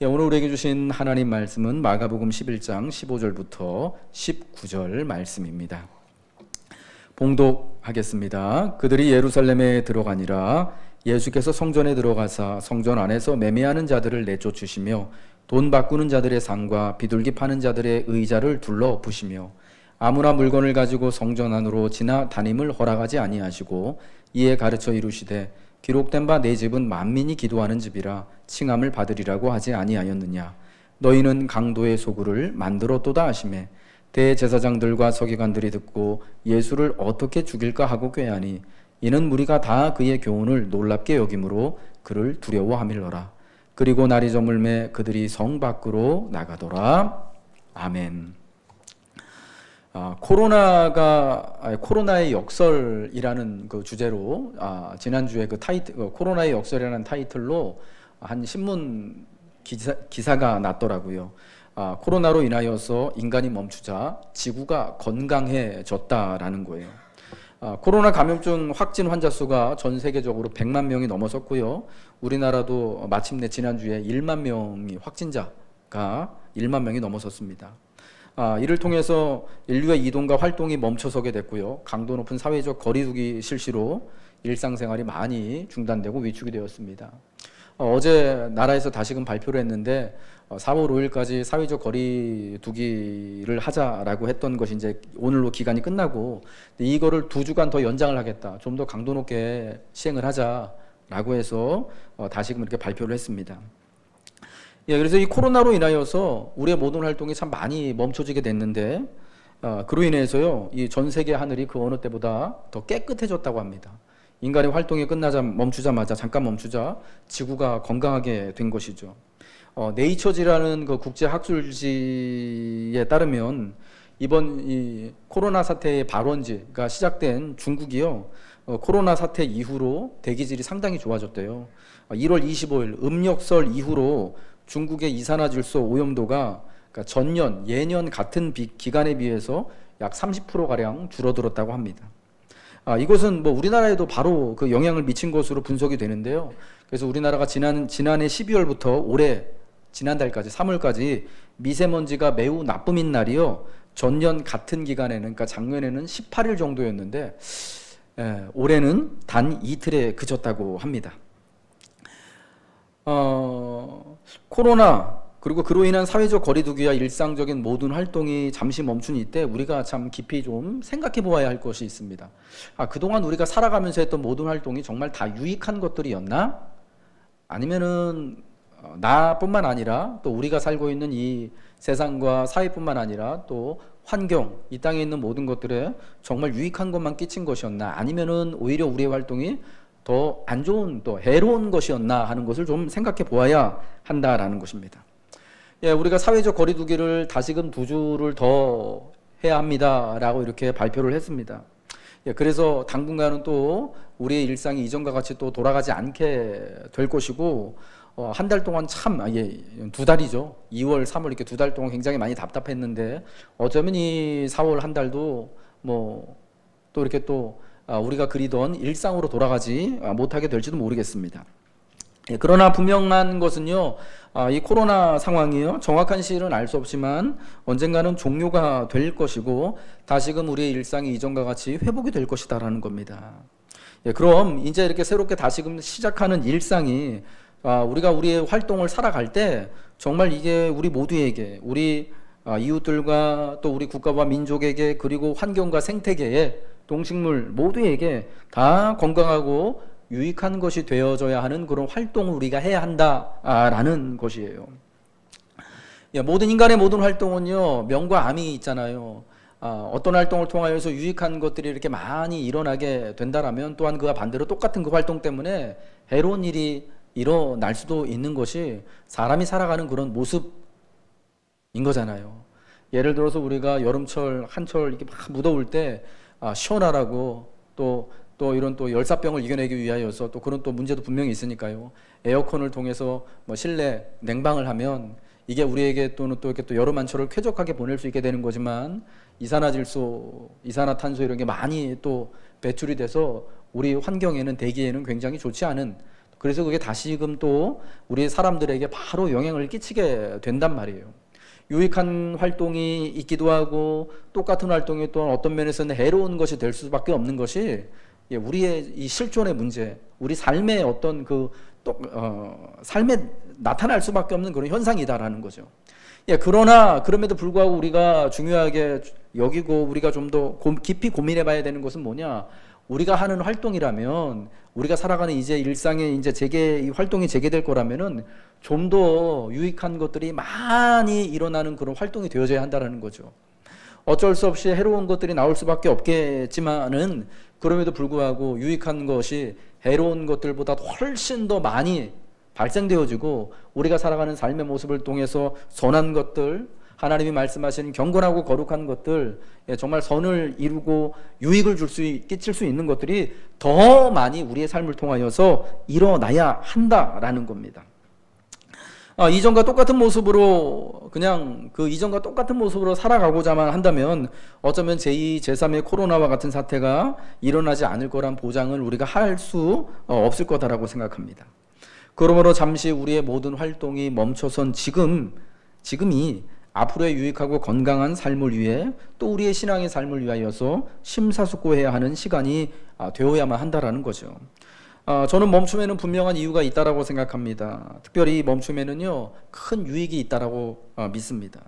오늘 우리에게 주신 하나님 말씀은 마가복음 11장 15절부터 19절 말씀입니다. 봉독하겠습니다. 그들이 예루살렘에 들어가니라. 예수께서 성전에 들어가사 성전 안에서 매매하는 자들을 내쫓으시며 돈 바꾸는 자들의 상과 비둘기 파는 자들의 의자를 둘러 부시며 아무나 물건을 가지고 성전 안으로 지나 다님을 허락하지 아니하시고 이에 가르쳐 이루시되 기록된 바 내 집은 만민이 기도하는 집이라 칭함을 받으리라고 하지 아니하였느냐. 너희는 강도의 소굴을 만들었도다 하시매 대제사장들과 서기관들이 듣고 예수를 어떻게 죽일까 하고 꾀하니 이는 무리가 다 그의 교훈을 놀랍게 여김으로 그를 두려워함일러라. 그리고 날이 저물매 그들이 성 밖으로 나가더라. 아멘. 코로나의 역설이라는 그 주제로 지난주에 그 타이틀 코로나의 역설이라는 타이틀로 한 신문 기사가 났더라고요. 코로나로 인하여서 인간이 멈추자 지구가 건강해졌다라는 거예요. 코로나 감염증 확진 환자 수가 전 세계적으로 100만 명이 넘어섰고요. 우리나라도 마침내 지난주에 1만 명이 확진자가 1만 명이 넘어섰습니다. 이를 통해서 인류의 이동과 활동이 멈춰서게 됐고요. 강도 높은 사회적 거리두기 실시로 일상생활이 많이 중단되고 위축이 되었습니다. 어제 나라에서 다시금 발표를 했는데 4월 5일까지 사회적 거리두기를 하자라고 했던 것이 이제 오늘로 기간이 끝나고 이거를 2주간 더 연장을 하겠다. 좀 더 강도 높게 시행을 하자라고 해서 다시금 이렇게 발표를 했습니다. 그래서 이 코로나로 인하여서 우리의 모든 활동이 참 많이 멈춰지게 됐는데 그로 인해서요, 이 전 세계 하늘이 그 어느 때보다 더 깨끗해졌다고 합니다. 인간의 활동이 멈추자마자 잠깐 멈추자 지구가 건강하게 된 것이죠. 네이처지라는 그 국제 학술지에 따르면 이번 이 코로나 사태의 발원지가 시작된 중국이요, 코로나 사태 이후로 대기질이 상당히 좋아졌대요. 1월 25일 음력설 이후로 중국의 이산화질소 오염도가 그러니까 예년 같은 기간에 비해서 약 30%가량 줄어들었다고 합니다. 이것은 뭐 우리나라에도 바로 그 영향을 미친 것으로 분석이 되는데요. 그래서 우리나라가 지난해 12월부터 올해 지난달까지 3월까지 미세먼지가 매우 나쁨인 날이요, 전년 같은 기간에는, 그러니까 작년에는 18일 정도였는데 올해는 단 이틀에 그쳤다고 합니다. 코로나 그리고 그로 인한 사회적 거리두기와 일상적인 모든 활동이 잠시 멈춘 이때 우리가 참 깊이 좀 생각해 보아야 할 것이 있습니다. 그동안 우리가 살아가면서 했던 모든 활동이 정말 다 유익한 것들이었나? 아니면은 나뿐만 아니라 또 우리가 살고 있는 이 세상과 사회뿐만 아니라 또 환경, 이 땅에 있는 모든 것들에 정말 유익한 것만 끼친 것이었나? 아니면은 오히려 우리의 활동이 더 안 좋은, 또 해로운 것이었나 하는 것을 좀 생각해 보아야 한다라는 것입니다. 우리가 사회적 거리두기를 다시금 2주를 더 해야 합니다라고 이렇게 발표를 했습니다. 그래서 당분간은 또 우리의 일상이 이전과 같이 또 돌아가지 않게 될 것이고, 한 달 동안 참, 2달이죠. 2월, 3월 이렇게 2달 동안 굉장히 많이 답답했는데 어쩌면 이 4월 한 달도 뭐 또 이렇게 또 우리가 그리던 일상으로 돌아가지 못하게 될지도 모르겠습니다. 그러나 분명한 것은요, 이 코로나 상황이요, 정확한 시일은 알 수 없지만 언젠가는 종료가 될 것이고 다시금 우리의 일상이 이전과 같이 회복이 될 것이다라는 겁니다. 그럼 이제 이렇게 새롭게 다시금 시작하는 일상이 우리가 우리의 활동을 살아갈 때 정말 이게 우리 모두에게, 우리 이웃들과 또 우리 국가와 민족에게, 그리고 환경과 생태계에, 동식물 모두에게 다 건강하고 유익한 것이 되어져야 하는 그런 활동을 우리가 해야 한다라는 것이에요. 모든 인간의 모든 활동은요, 명과 암이 있잖아요. 어떤 활동을 통하여서 유익한 것들이 이렇게 많이 일어나게 된다라면 또한 그와 반대로 똑같은 그 활동 때문에 해로운 일이 일어날 수도 있는 것이 사람이 살아가는 그런 모습인 거잖아요. 예를 들어서 우리가 여름철, 한철 이렇게 막 무더울 때 시원하라고 또 이런 또 열사병을 이겨내기 위하여서 또 그런 또 문제도 분명히 있으니까요. 에어컨을 통해서 뭐 실내 냉방을 하면 이게 우리에게 또는 또 이렇게 또 여름 한철을 쾌적하게 보낼 수 있게 되는 거지만 이산화질소, 이산화탄소 이런 게 많이 또 배출이 돼서 우리 환경에는, 대기에는 굉장히 좋지 않은 그래서 그게 다시금 또 우리 사람들에게 바로 영향을 끼치게 된단 말이에요. 유익한 활동이 있기도 하고 똑같은 활동이 또한 어떤 면에서는 해로운 것이 될 수밖에 없는 것이 우리의 이 실존의 문제, 우리 삶의 어떤 삶에 나타날 수밖에 없는 그런 현상이다라는 거죠. 그러나 그럼에도 불구하고 우리가 중요하게 여기고 우리가 좀 더 깊이 고민해 봐야 되는 것은 뭐냐? 우리가 하는 활동이라면, 우리가 살아가는 이제 일상에 이제 이 활동이 재개될 거라면은 좀 더 유익한 것들이 많이 일어나는 그런 활동이 되어져야 한다는 거죠. 어쩔 수 없이 해로운 것들이 나올 수밖에 없겠지만은 그럼에도 불구하고 유익한 것이 해로운 것들보다 훨씬 더 많이 발생되어지고 우리가 살아가는 삶의 모습을 통해서 선한 것들, 하나님이 말씀하신 경건하고 거룩한 것들, 정말 선을 이루고 유익을 끼칠 수 있는 것들이 더 많이 우리의 삶을 통하여서 일어나야 한다라는 겁니다. 이전과 똑같은 모습으로 이전과 똑같은 모습으로 살아가고자만 한다면 어쩌면 제2, 제3의 코로나와 같은 사태가 일어나지 않을 거란 보장을 우리가 할 수 없을 거다라고 생각합니다. 그러므로 잠시 우리의 모든 활동이 멈춰선 지금이 앞으로의 유익하고 건강한 삶을 위해 또 우리의 신앙의 삶을 위하여서 심사숙고해야 하는 시간이 되어야만 한다라는 거죠. 저는 멈춤에는 분명한 이유가 있다라고 생각합니다. 특별히 멈춤에는요, 큰 유익이 있다라고 믿습니다.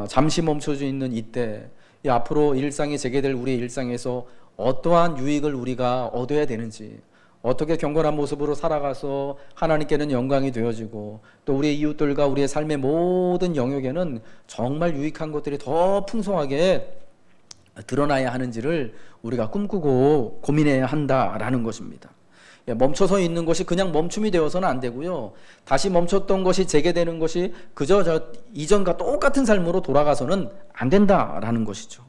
잠시 멈춰져 있는 이때, 앞으로 일상이 재개될 우리의 일상에서 어떠한 유익을 우리가 얻어야 되는지, 어떻게 경건한 모습으로 살아가서 하나님께는 영광이 되어지고 또 우리의 이웃들과 우리의 삶의 모든 영역에는 정말 유익한 것들이 더 풍성하게 드러나야 하는지를 우리가 꿈꾸고 고민해야 한다라는 것입니다. 멈춰서 있는 것이 그냥 멈춤이 되어서는 안 되고요. 다시 멈췄던 것이 재개되는 것이 그저 이전과 똑같은 삶으로 돌아가서는 안 된다라는 것이죠.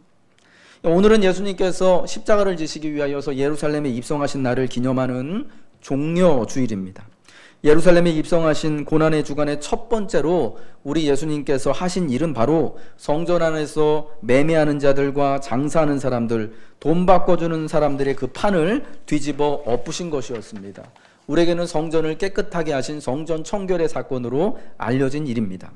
오늘은 예수님께서 십자가를 지시기 위하여서 예루살렘에 입성하신 날을 기념하는 종려주일입니다. 예루살렘에 입성하신 고난의 주간의 첫 번째로 우리 예수님께서 하신 일은 바로 성전 안에서 매매하는 자들과 장사하는 사람들, 돈 바꿔주는 사람들의 그 판을 뒤집어 엎으신 것이었습니다. 우리에게는 성전을 깨끗하게 하신 성전 청결의 사건으로 알려진 일입니다.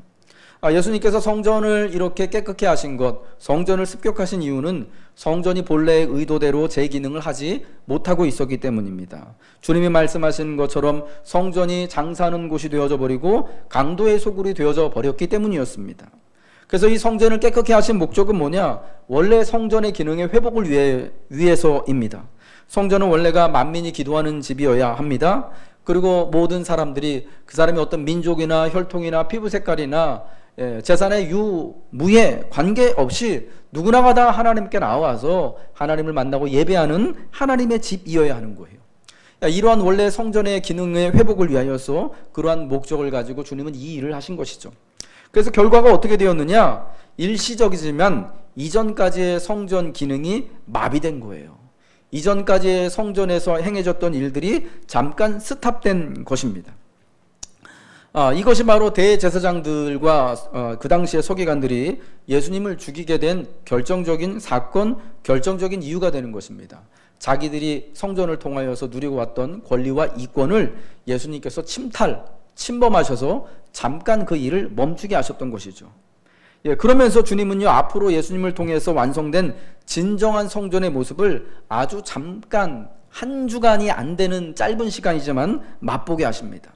예수님께서 성전을 이렇게 깨끗게 하신 것, 성전을 습격하신 이유는 성전이 본래의 의도대로 제 기능을 하지 못하고 있었기 때문입니다. 주님이 말씀하신 것처럼 성전이 장사하는 곳이 되어져 버리고 강도의 소굴이 되어져 버렸기 때문이었습니다. 그래서 이 성전을 깨끗게 하신 목적은 뭐냐? 원래 성전의 기능의 회복을 위해서입니다. 성전은 원래가 만민이 기도하는 집이어야 합니다. 그리고 모든 사람들이 그 사람이 어떤 민족이나 혈통이나 피부 색깔이나 재산의 유무에 관계없이 누구나가 다 하나님께 나와서 하나님을 만나고 예배하는 하나님의 집이어야 하는 거예요. 이러한 원래 성전의 기능의 회복을 위하여서 그러한 목적을 가지고 주님은 이 일을 하신 것이죠. 그래서 결과가 어떻게 되었느냐? 일시적이지만 이전까지의 성전 기능이 마비된 거예요. 이전까지의 성전에서 행해졌던 일들이 잠깐 스탑된 것입니다. 이것이 바로 대제사장들과 그 당시의 서기관들이 예수님을 죽이게 된 결정적인 사건, 결정적인 이유가 되는 것입니다. 자기들이 성전을 통하여서 누리고 왔던 권리와 이권을 예수님께서 침범하셔서 잠깐 그 일을 멈추게 하셨던 것이죠. 그러면서 주님은요, 앞으로 예수님을 통해서 완성된 진정한 성전의 모습을 아주 잠깐, 한 주간이 안 되는 짧은 시간이지만 맛보게 하십니다.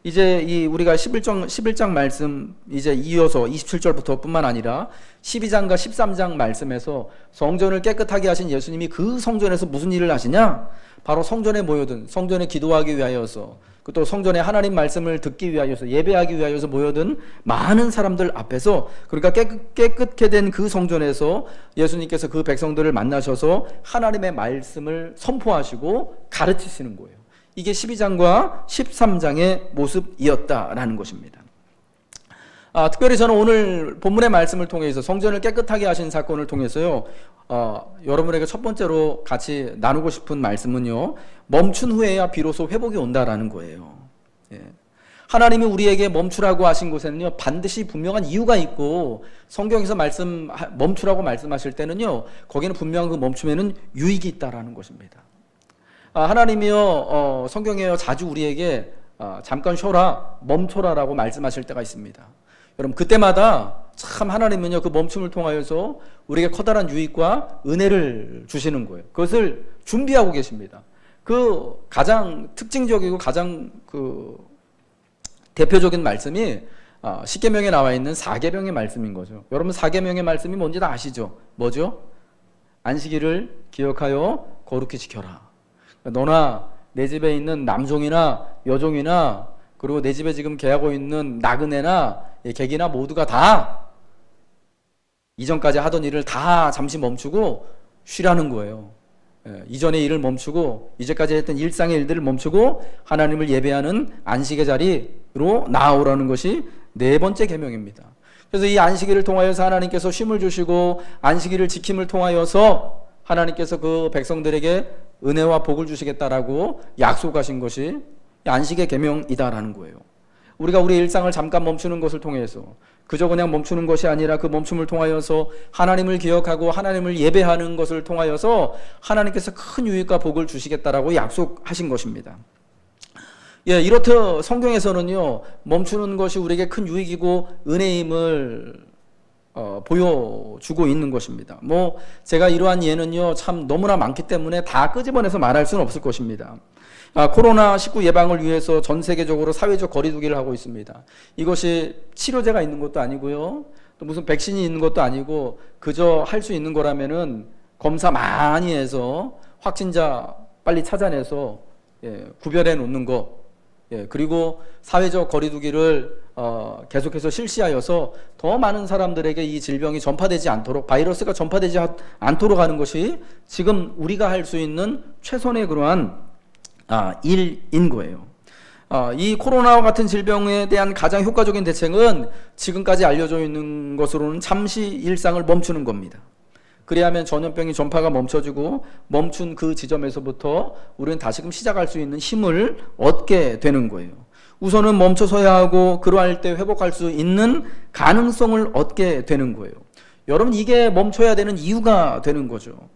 이제 우리가 11장 말씀 이제 이어서 27절부터 뿐만 아니라 12장과 13장 말씀에서 성전을 깨끗하게 하신 예수님이 그 성전에서 무슨 일을 하시냐? 바로 성전에 모여든, 성전에 기도하기 위하여서, 또 성전에 하나님 말씀을 듣기 위하여서, 예배하기 위하여서 모여든 많은 사람들 앞에서, 그러니까 깨끗게 된 그 성전에서 예수님께서 그 백성들을 만나셔서 하나님의 말씀을 선포하시고 가르치시는 거예요. 이게 12장과 13장의 모습이었다라는 것입니다. 특별히 저는 오늘 본문의 말씀을 통해서 성전을 깨끗하게 하신 사건을 통해서요, 여러분에게 첫 번째로 같이 나누고 싶은 말씀은요, 멈춘 후에야 비로소 회복이 온다라는 거예요. 하나님이 우리에게 멈추라고 하신 곳에는요, 반드시 분명한 이유가 있고, 성경에서 멈추라고 말씀하실 때는요, 거기는 분명한 그 멈춤에는 유익이 있다라는 것입니다. 하나님이요 성경에요 자주 우리에게 잠깐 쉬어라, 멈춰라라고 말씀하실 때가 있습니다. 여러분 그때마다 참 하나님은요 그 멈춤을 통하여서 우리에게 커다란 유익과 은혜를 주시는 거예요. 그것을 준비하고 계십니다. 그 가장 특징적이고 가장 그 대표적인 말씀이 십계명에 나와 있는 사계명의 말씀인 거죠. 여러분 사계명의 말씀이 뭔지 다 아시죠? 뭐죠? 안식일을 기억하여 거룩히 지켜라. 너나 내 집에 있는 남종이나 여종이나 그리고 내 집에 지금 계하고 있는 나그네나 객이나 모두가 다 이전까지 하던 일을 다 잠시 멈추고 쉬라는 거예요. 이전의 일을 멈추고 이제까지 했던 일상의 일들을 멈추고 하나님을 예배하는 안식의 자리로 나아오라는 것이 네 번째 계명입니다. 그래서 이 안식일을 통하여서 하나님께서 쉼을 주시고 안식일을 지킴을 통하여서 하나님께서 그 백성들에게 은혜와 복을 주시겠다라고 약속하신 것이 안식의 계명이다라는 거예요. 우리가 우리 일상을 잠깐 멈추는 것을 통해서 그저 그냥 멈추는 것이 아니라 그 멈춤을 통하여서 하나님을 기억하고 하나님을 예배하는 것을 통하여서 하나님께서 큰 유익과 복을 주시겠다라고 약속하신 것입니다. 이렇듯 성경에서는요 멈추는 것이 우리에게 큰 유익이고 은혜임을 보여주고 있는 것입니다. 제가 이러한 예는요 참 너무나 많기 때문에 다 끄집어내서 말할 수는 없을 것입니다. 코로나19 예방을 위해서 전 세계적으로 사회적 거리두기를 하고 있습니다. 이것이 치료제가 있는 것도 아니고요 또 무슨 백신이 있는 것도 아니고 그저 할 수 있는 거라면은 검사 많이 해서 확진자 빨리 찾아내서 구별해 놓는 거, 그리고 사회적 거리두기를 계속해서 실시하여서 더 많은 사람들에게 이 질병이 전파되지 않도록, 바이러스가 전파되지 않도록 하는 것이 지금 우리가 할 수 있는 최선의 그러한 일인 거예요. 이 코로나와 같은 질병에 대한 가장 효과적인 대책은 지금까지 알려져 있는 것으로는 잠시 일상을 멈추는 겁니다. 그래야만 전염병이 전파가 멈춰지고 멈춘 그 지점에서부터 우리는 다시금 시작할 수 있는 힘을 얻게 되는 거예요. 우선은 멈춰서야 하고 그러할 때 회복할 수 있는 가능성을 얻게 되는 거예요. 여러분 이게 멈춰야 되는 이유가 되는 거죠.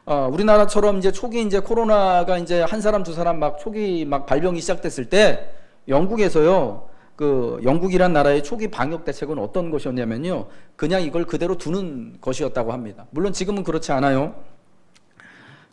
우리나라처럼 이제 초기 이제 코로나가 이제 한 사람 두 사람 초기 발병이 시작됐을 때 영국에서요 그 영국이란 나라의 초기 방역 대책은 어떤 것이었냐면요 그냥 이걸 그대로 두는 것이었다고 합니다. 물론 지금은 그렇지 않아요.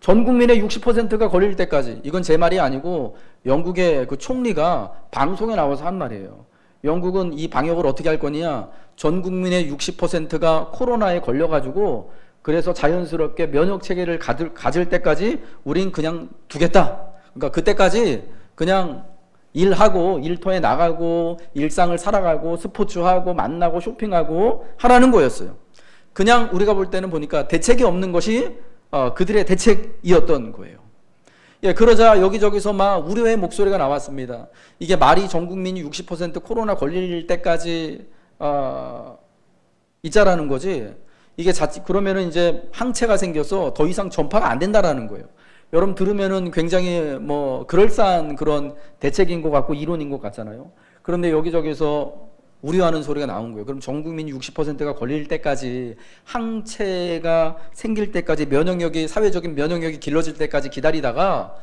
전 국민의 60%가 걸릴 때까지, 이건 제 말이 아니고 영국의 그 총리가 방송에 나와서 한 말이에요. 영국은 이 방역을 어떻게 할 거냐, 전 국민의 60%가 코로나에 걸려가지고 그래서 자연스럽게 면역 체계를 가질 때까지 우린 그냥 두겠다. 그러니까 그때까지 그냥 일하고 일터에 나가고 일상을 살아가고 스포츠하고 만나고 쇼핑하고 하라는 거였어요. 그냥 우리가 볼 때는 보니까 대책이 없는 것이 그들의 대책이었던 거예요. 그러자 여기저기서 우려의 목소리가 나왔습니다. 이게 말이 전 국민이 60% 코로나 걸릴 때까지 있자라는 거지. 이게 그러면은 이제 항체가 생겨서 더 이상 전파가 안 된다라는 거예요. 여러분 들으면은 굉장히 그럴싸한 그런 대책인 것 같고 이론인 것 같잖아요. 그런데 여기저기서 우려하는 소리가 나온 거예요. 그럼 전 국민이 60%가 걸릴 때까지, 항체가 생길 때까지, 사회적인 면역력이 길러질 때까지 기다리다가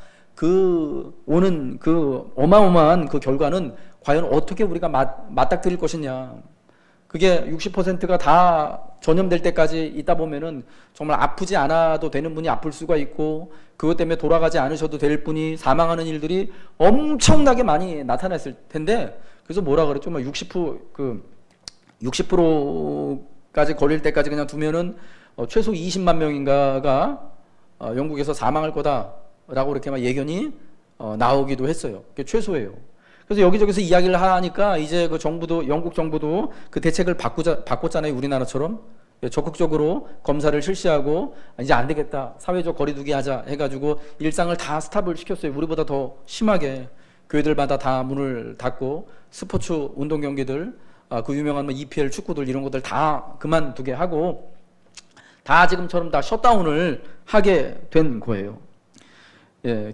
오는 어마어마한 그 결과는 과연 어떻게 우리가 맞닥뜨릴 것이냐. 그게 60%가 다 전염될 때까지 있다 보면은 정말 아프지 않아도 되는 분이 아플 수가 있고, 그것 때문에 돌아가지 않으셔도 될 분이 사망하는 일들이 엄청나게 많이 나타났을 텐데, 그래서 뭐라 그랬죠? 60%까지 걸릴 때까지 그냥 두면은 최소 20만 명인가가 영국에서 사망할 거다라고 이렇게 예견이 나오기도 했어요. 그게 최소예요. 그래서 여기저기서 이야기를 하니까 이제 영국 정부도 그 대책을 바꿨잖아요. 우리나라처럼. 적극적으로 검사를 실시하고 이제 안 되겠다, 사회적 거리두기 하자 해가지고 일상을 다 스탑을 시켰어요. 우리보다 더 심하게. 교회들마다 다 문을 닫고 스포츠 운동 경기들, 그 유명한 EPL 축구들 이런 것들 다 그만두게 하고 다 지금처럼 다 셧다운을 하게 된 거예요.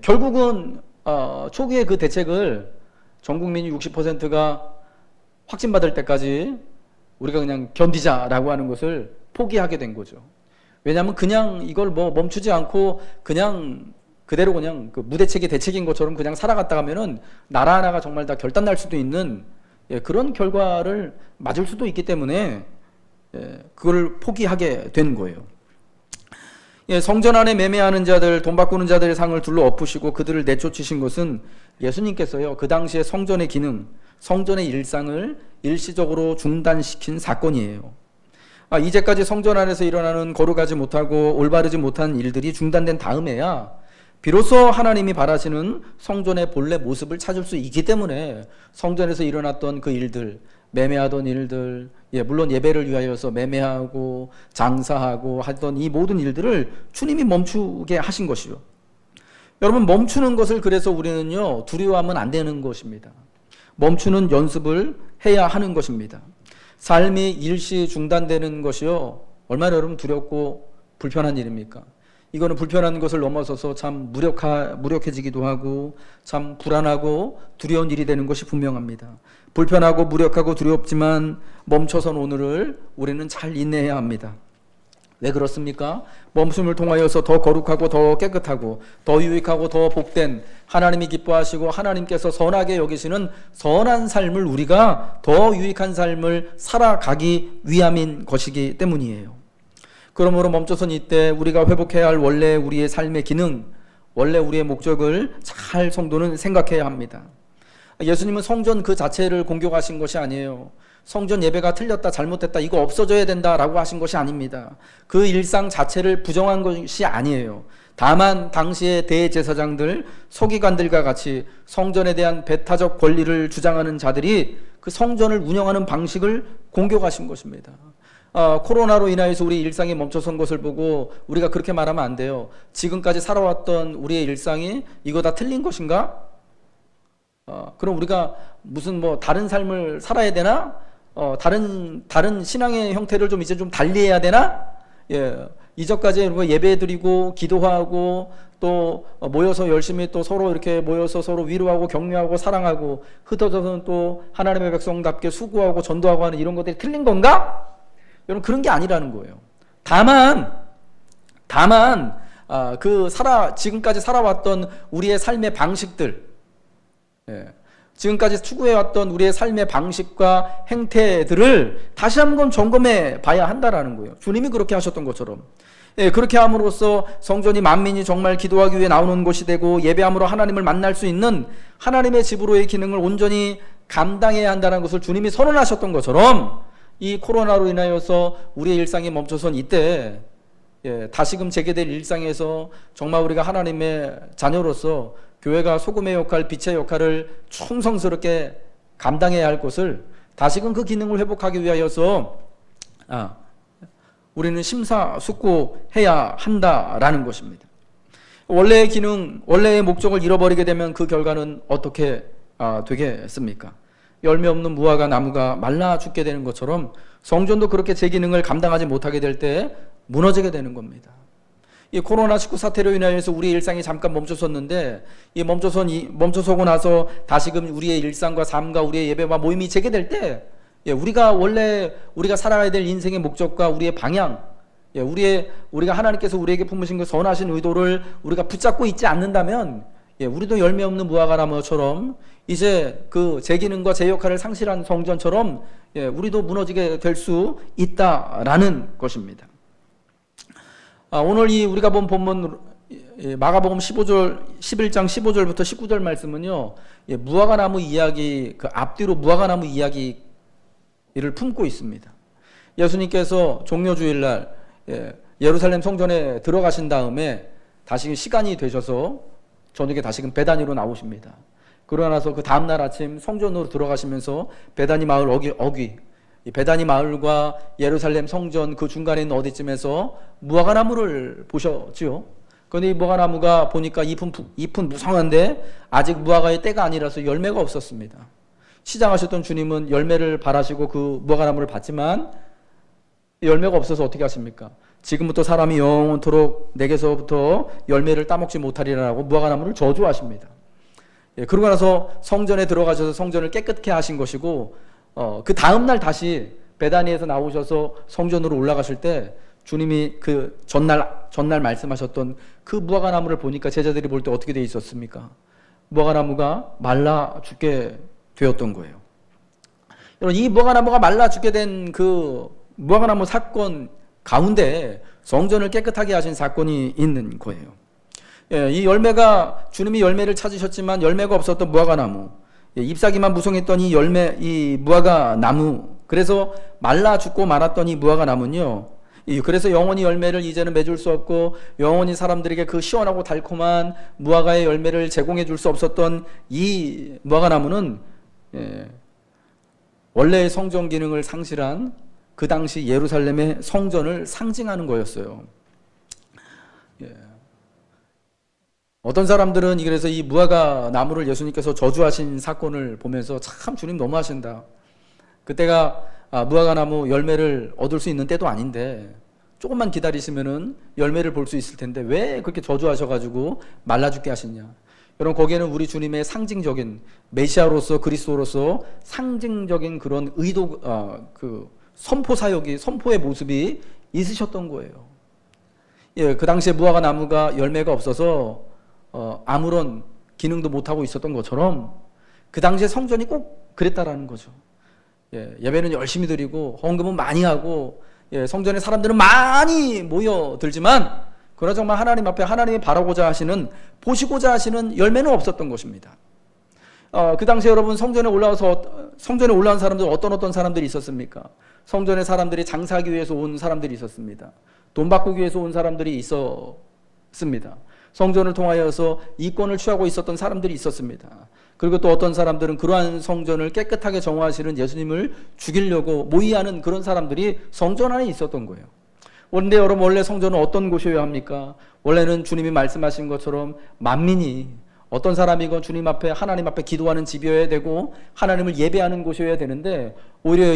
결국은 초기에 그 대책을 전 국민이 60%가 확진받을 때까지 우리가 그냥 견디자라고 하는 것을 포기하게 된 거죠. 왜냐하면 그냥 이걸 멈추지 않고 그냥 그대로 그냥 그 무대책이 대책인 것처럼 그냥 살아갔다 가면은 나라 하나가 정말 다 결단 날 수도 있는 그런 결과를 맞을 수도 있기 때문에 그걸 포기하게 된 거예요. 성전 안에 매매하는 자들, 돈 바꾸는 자들의 상을 둘러 엎으시고 그들을 내쫓으신 것은 예수님께서요, 그 당시에 성전의 기능, 성전의 일상을 일시적으로 중단시킨 사건이에요. 이제까지 성전 안에서 일어나는 거룩하지 못하고 올바르지 못한 일들이 중단된 다음에야 비로소 하나님이 바라시는 성전의 본래 모습을 찾을 수 있기 때문에 성전에서 일어났던 그 일들, 매매하던 일들, 물론 예배를 위하여서 매매하고 장사하고 하던 이 모든 일들을 주님이 멈추게 하신 것이죠. 여러분, 멈추는 것을 그래서 우리는요, 두려워하면 안 되는 것입니다. 멈추는 연습을 해야 하는 것입니다. 삶이 일시 중단되는 것이요, 얼마나 여러분 두렵고 불편한 일입니까? 이거는 불편한 것을 넘어서서 참 무력해지기도 하고 참 불안하고 두려운 일이 되는 것이 분명합니다. 불편하고 무력하고 두렵지만 멈춰선 오늘을 우리는 잘 인내해야 합니다. 왜 그렇습니까? 멈춤을 통하여서 더 거룩하고 더 깨끗하고 더 유익하고 더 복된, 하나님이 기뻐하시고 하나님께서 선하게 여기시는 선한 삶을, 우리가 더 유익한 삶을 살아가기 위함인 것이기 때문이에요. 그러므로 멈춰선 이때 우리가 회복해야 할 원래 우리의 삶의 기능, 원래 우리의 목적을 잘 성도는 생각해야 합니다. 예수님은 성전 그 자체를 공격하신 것이 아니에요. 성전 예배가 틀렸다, 잘못됐다, 이거 없어져야 된다라고 하신 것이 아닙니다. 그 일상 자체를 부정한 것이 아니에요. 다만 당시의 대제사장들, 서기관들과 같이 성전에 대한 배타적 권리를 주장하는 자들이 그 성전을 운영하는 방식을 공격하신 것입니다. 코로나로 인하여서 우리 일상이 멈춰선 것을 보고 우리가 그렇게 말하면 안 돼요. 지금까지 살아왔던 우리의 일상이 이거 다 틀린 것인가? 그럼 우리가 무슨 다른 삶을 살아야 되나? 다른 신앙의 형태를 좀 이제 좀 달리해야 되나? 이전까지 예배드리고 기도하고 또 모여서 열심히 또 서로 이렇게 모여서 서로 위로하고 격려하고 사랑하고, 흩어져서는 또 하나님의 백성답게 수고하고 전도하고 하는 이런 것들이 틀린 건가? 여러분, 그런 게 아니라는 거예요. 다만 지금까지 살아왔던 우리의 삶의 방식들, 지금까지 추구해왔던 우리의 삶의 방식과 행태들을 다시 한번 점검해 봐야 한다라는 거예요. 주님이 그렇게 하셨던 것처럼. 그렇게 함으로써 성전이 만민이 정말 기도하기 위해 나오는 곳이 되고 예배함으로 하나님을 만날 수 있는 하나님의 집으로의 기능을 온전히 감당해야 한다는 것을 주님이 선언하셨던 것처럼, 이 코로나로 인하여서 우리의 일상이 멈춰선 이때 다시금 재개될 일상에서 정말 우리가 하나님의 자녀로서 교회가 소금의 역할, 빛의 역할을 충성스럽게 감당해야 할 것을 다시금 그 기능을 회복하기 위하여서 우리는 심사숙고해야 한다라는 것입니다. 원래의 기능, 원래의 목적을 잃어버리게 되면 그 결과는 어떻게 되겠습니까? 열매 없는 무화과 나무가 말라 죽게 되는 것처럼 성전도 그렇게 제 기능을 감당하지 못하게 될 때 무너지게 되는 겁니다. 이 코로나19 사태로 인하여서 우리의 일상이 잠깐 멈춰섰는데, 이 멈춰서고 나서 다시금 우리의 일상과 삶과 우리의 예배와 모임이 재개될 때, 우리가 살아가야 될 인생의 목적과 우리의 방향, 우리가 하나님께서 우리에게 품으신 그 선하신 의도를 우리가 붙잡고 있지 않는다면, 우리도 열매 없는 무화과 나무처럼 이제 그 제 기능과 제 역할을 상실한 성전처럼 우리도 무너지게 될 수 있다라는 것입니다. 오늘 우리가 본 본문 마가복음 11장 15절부터 19절 말씀은요, 무화과 나무 이야기, 그 앞뒤로 무화과 나무 이야기를 품고 있습니다. 예수님께서 종려주일날 예루살렘 성전에 들어가신 다음에 다시 시간이 되셔서 저녁에 다시금 베다니로 나오십니다. 그러고 나서 그 다음날 아침 성전으로 들어가시면서 베다니 마을 이 베다니 마을과 예루살렘 성전 그 중간에 있는 어디쯤에서 무화과 나무를 보셨지요. 그런데 이 무화과 나무가 보니까 잎은 무성한데 아직 무화과의 때가 아니라서 열매가 없었습니다. 시장하셨던 주님은 열매를 바라시고 그 무화과 나무를 봤지만 열매가 없어서 어떻게 하십니까? 지금부터 사람이 영원토록 내게서부터 열매를 따먹지 못하리라고 무화과 나무를 저주하십니다. 그러고 나서 성전에 들어가셔서 성전을 깨끗게 하신 것이고, 그 다음날 다시 베다니에서 나오셔서 성전으로 올라가실 때 주님이 그 전날 말씀하셨던 그 무화과 나무를 보니까 제자들이 볼 때 어떻게 돼 있었습니까? 무화과 나무가 말라 죽게 되었던 거예요. 여러분, 이 무화과 나무가 말라 죽게 된 그 무화과 나무 사건 가운데 성전을 깨끗하게 하신 사건이 있는 거예요. 예, 이 열매가, 주님이 열매를 찾으셨지만 열매가 없었던 무화과 나무, 잎사귀만 무성했던 이 무화과 나무, 그래서 말라 죽고 말았던 이 무화과 나무는요, 그래서 영원히 열매를 이제는 맺을 수 없고 영원히 사람들에게 그 시원하고 달콤한 무화과의 열매를 제공해 줄 수 없었던 이 무화과 나무는 원래의 성전 기능을 상실한 그 당시 예루살렘의 성전을 상징하는 거였어요. 어떤 사람들은 그래서 이 무화과 나무를 예수님께서 저주하신 사건을 보면서 참 주님 너무하신다. 그때가 무화과 나무 열매를 얻을 수 있는 때도 아닌데 조금만 기다리시면은 열매를 볼 수 있을 텐데 왜 그렇게 저주하셔가지고 말라 죽게 하시냐. 여러분, 거기에는 우리 주님의 상징적인 메시아로서 그리스도로서 상징적인 그런 의도, 그 선포 사역이, 선포의 모습이 있으셨던 거예요. 예, 그 당시에 무화과 나무가 열매가 없어서 아무런 기능도 못하고 있었던 것처럼 그 당시에 성전이 꼭 그랬다라는 거죠. 예배는 열심히 드리고 헌금은 많이 하고 성전에 사람들은 많이 모여들지만 그러나 정말 하나님 앞에 하나님이 바라고자 하시는, 보시고자 하시는 열매는 없었던 것입니다. 그 당시에 여러분, 성전에 올라온 사람들 어떤 사람들이 있었습니까? 성전에 사람들이 장사하기 위해서 온 사람들이 있었습니다. 돈 바꾸기 위해서 온 사람들이 있었습니다. 성전을 통하여서 이권을 취하고 있었던 사람들이 있었습니다. 그리고 또 어떤 사람들은 그러한 성전을 깨끗하게 정화하시는 예수님을 죽이려고 모의하는 그런 사람들이 성전 안에 있었던 거예요. 그런데 여러분, 원래 성전은 어떤 곳이어야 합니까? 원래는 주님이 말씀하신 것처럼 만민이, 어떤 사람이건 주님 앞에, 하나님 앞에 기도하는 집이어야 되고 하나님을 예배하는 곳이어야 되는데, 오히려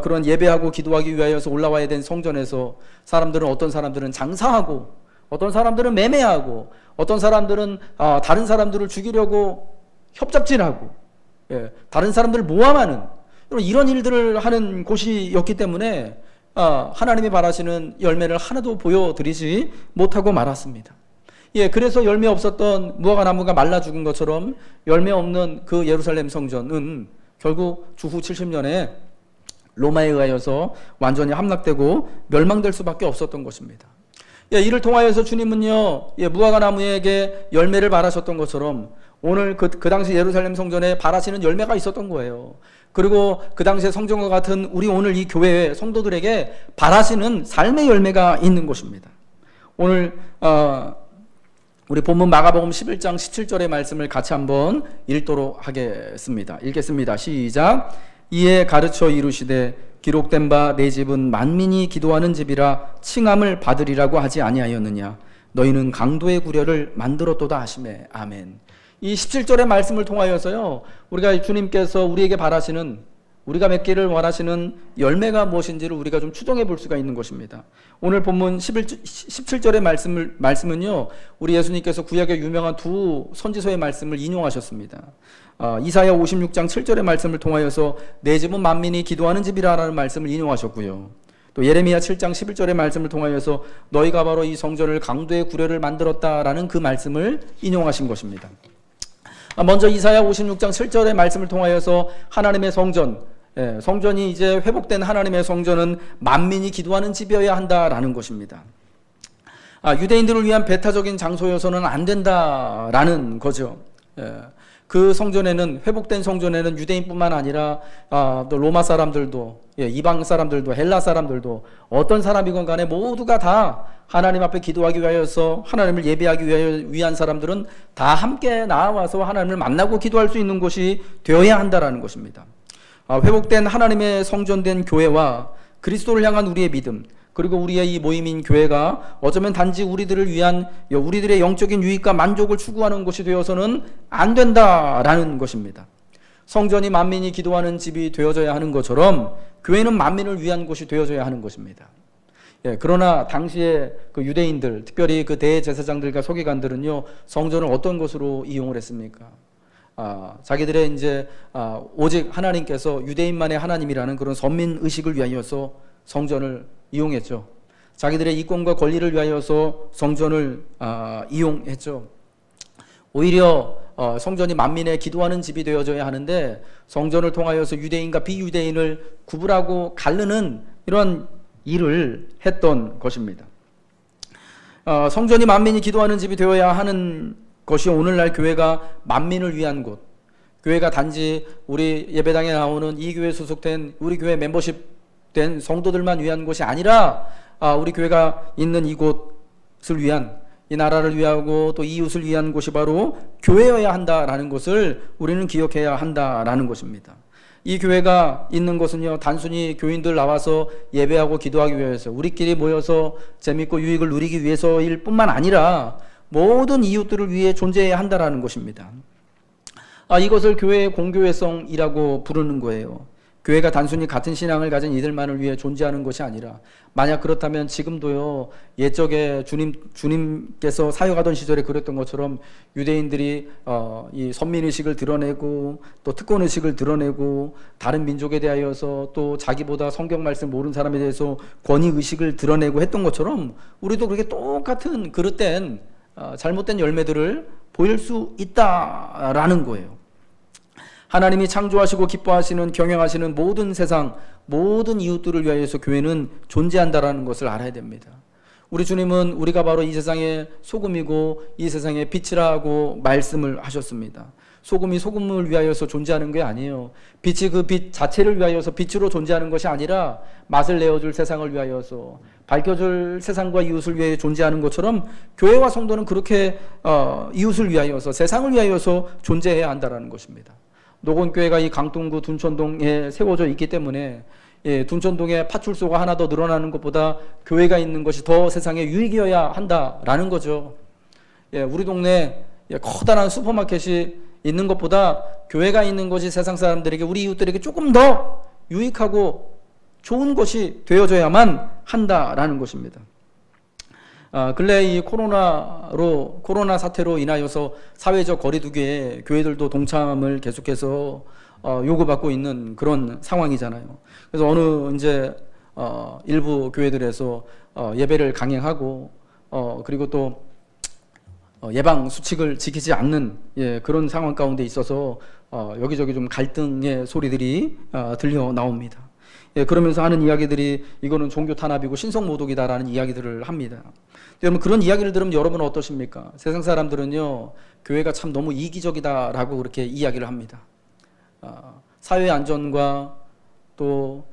그런 예배하고 기도하기 위하여서 올라와야 된 성전에서 어떤 사람들은 장사하고, 어떤 사람들은 매매하고, 어떤 사람들은 다른 사람들을 죽이려고 협잡질하고, 다른 사람들을 모함하는 이런 일들을 하는 곳이었기 때문에 하나님이 바라시는 열매를 하나도 보여드리지 못하고 말았습니다. 그래서 열매 없었던 무화과 나무가 말라 죽은 것처럼 열매 없는 그 예루살렘 성전은 결국 주후 70년에 로마에 의하여서 완전히 함락되고 멸망될 수밖에 없었던 것입니다. 이를 통하여서 주님은요, 무화과 나무에게 열매를 바라셨던 것처럼 오늘 그 당시 예루살렘 성전에 바라시는 열매가 있었던 거예요. 그리고 그 당시의 성전과 같은 우리 오늘 이 교회의 성도들에게 바라시는 삶의 열매가 있는 것입니다. 오늘 우리 본문 마가복음 11장 17절의 말씀을 같이 한번 읽도록 하겠습니다. 읽겠습니다. 시작. 이에 가르쳐 이르시되 기록된 바 내 집은 만민이 기도하는 집이라 칭함을 받으리라고 하지 아니하였느냐. 너희는 강도의 구려를 만들었도다 하시매. 아멘. 이 17절의 말씀을 통하여서요, 우리가 주님께서 우리에게 바라시는, 우리가 맺기를 원하시는 열매가 무엇인지를 우리가 좀 추정해 볼 수가 있는 것입니다. 오늘 본문 17절의 말씀은요, 우리 예수님께서 구약의 유명한 두 선지서의 말씀을 인용하셨습니다. 이사야 56장 7절의 말씀을 통하여서 내 집은 만민이 기도하는 집이라는 말씀을 인용하셨고요. 또 예레미야 7장 11절의 말씀을 통하여서 너희가 바로 이 성전을 강도의 구려를 만들었다라는 그 말씀을 인용하신 것입니다. 먼저 이사야 56장 7절의 말씀을 통하여서 하나님의 성전이 이제 회복된 하나님의 성전은 만민이 기도하는 집이어야 한다라는 것입니다. 유대인들을 위한 배타적인 장소여서는 안 된다라는 거죠. 그 성전에는, 회복된 성전에는 유대인뿐만 아니라 또 로마 사람들도, 이방 사람들도, 헬라 사람들도, 어떤 사람이건 간에 모두가 다 하나님 앞에 기도하기 위하여서, 하나님을 예배하기 위한 사람들은 다 함께 나와서 하나님을 만나고 기도할 수 있는 곳이 되어야 한다라는 것입니다. 회복된 하나님의 성전된 교회와 그리스도를 향한 우리의 믿음, 그리고 우리의 이 모임인 교회가 어쩌면 단지 우리들의 영적인 유익과 만족을 추구하는 곳이 되어서는 안 된다라는 것입니다. 성전이 만민이 기도하는 집이 되어져야 하는 것처럼 교회는 만민을 위한 곳이 되어져야 하는 것입니다. 그러나 당시에 그 유대인들, 특별히 그 대제사장들과 서기관들은요, 성전을 어떤 것으로 이용을 했습니까? 자기들의 오직 하나님께서 유대인만의 하나님이라는 그런 선민 의식을 위하여서 성전을 이용했죠. 자기들의 이권과 권리를 위하여서 성전을 이용했죠. 오히려 성전이 만민의 기도하는 집이 되어져야 하는데 성전을 통하여서 유대인과 비유대인을 구분하고 가르는 이런 일을 했던 것입니다. 성전이 만민이 기도하는 집이 되어야 하는 것이 오늘날 교회가 만민을 위한 곳, 교회가 단지 우리 예배당에 나오는 이 교회 소속된 우리 교회 멤버십 된 성도들만 위한 곳이 아니라 우리 교회가 있는 이곳을 위한, 이 나라를 위하고 또 이웃을 위한 곳이 바로 교회여야 한다라는 것을 우리는 기억해야 한다라는 것입니다. 이 교회가 있는 것은요, 단순히 교인들 나와서 예배하고 기도하기 위해서, 우리끼리 모여서 재밌고 유익을 누리기 위해서일 뿐만 아니라 모든 이웃들을 위해 존재해야 한다라는 것입니다. 이것을 교회의 공교회성이라고 부르는 거예요. 교회가 단순히 같은 신앙을 가진 이들만을 위해 존재하는 것이 아니라, 만약 그렇다면 지금도요, 옛적에 주님께서 사역하던 시절에 그랬던 것처럼 유대인들이 이 선민의식을 드러내고 또 특권의식을 드러내고 다른 민족에 대하여서 또 자기보다 성경 말씀 모르는 사람에 대해서 권위의식을 드러내고 했던 것처럼 우리도 그렇게 똑같은 그릇된 잘못된 열매들을 보일 수 있다라는 거예요. 하나님이 창조하시고 기뻐하시는, 경영하시는 모든 세상, 모든 이웃들을 위하여서 교회는 존재한다라는 것을 알아야 됩니다. 우리 주님은 우리가 바로 이 세상의 소금이고 이 세상의 빛이라고 말씀을 하셨습니다. 소금이 소금을 위하여서 존재하는 게 아니에요. 빛이 그 빛 자체를 위하여서 빛으로 존재하는 것이 아니라 맛을 내어줄 세상을 위하여서, 밝혀줄 세상과 이웃을 위해 존재하는 것처럼 교회와 성도는 그렇게 이웃을 위하여서, 세상을 위하여서 존재해야 한다는 것입니다. 노건교회가 이 강동구 둔천동에 세워져 있기 때문에 둔천동에 파출소가 하나 더 늘어나는 것보다 교회가 있는 것이 더 세상에 유익이어야 한다라는 거죠. 우리 동네에 커다란 슈퍼마켓이 있는 것보다 교회가 있는 것이 세상 사람들에게, 우리 이웃들에게 조금 더 유익하고 좋은 것이 되어져야만 한다라는 것입니다. 근래 이 코로나 사태로 인하여서 사회적 거리두기에 교회들도 동참을 계속해서 요구받고 있는 그런 상황이잖아요. 그래서 어느 이제 일부 교회들에서 예배를 강행하고 그리고 또 예방 수칙을 지키지 않는 그런 상황 가운데 있어서 여기저기 좀 갈등의 소리들이 들려 나옵니다. 그러면서 하는 이야기들이 이거는 종교 탄압이고 신성 모독이다라는 이야기들을 합니다. 여러분, 그런 이야기를 들으면 여러분은 어떠십니까? 세상 사람들은요, 교회가 참 너무 이기적이다라고 그렇게 이야기를 합니다. 사회 안전과 또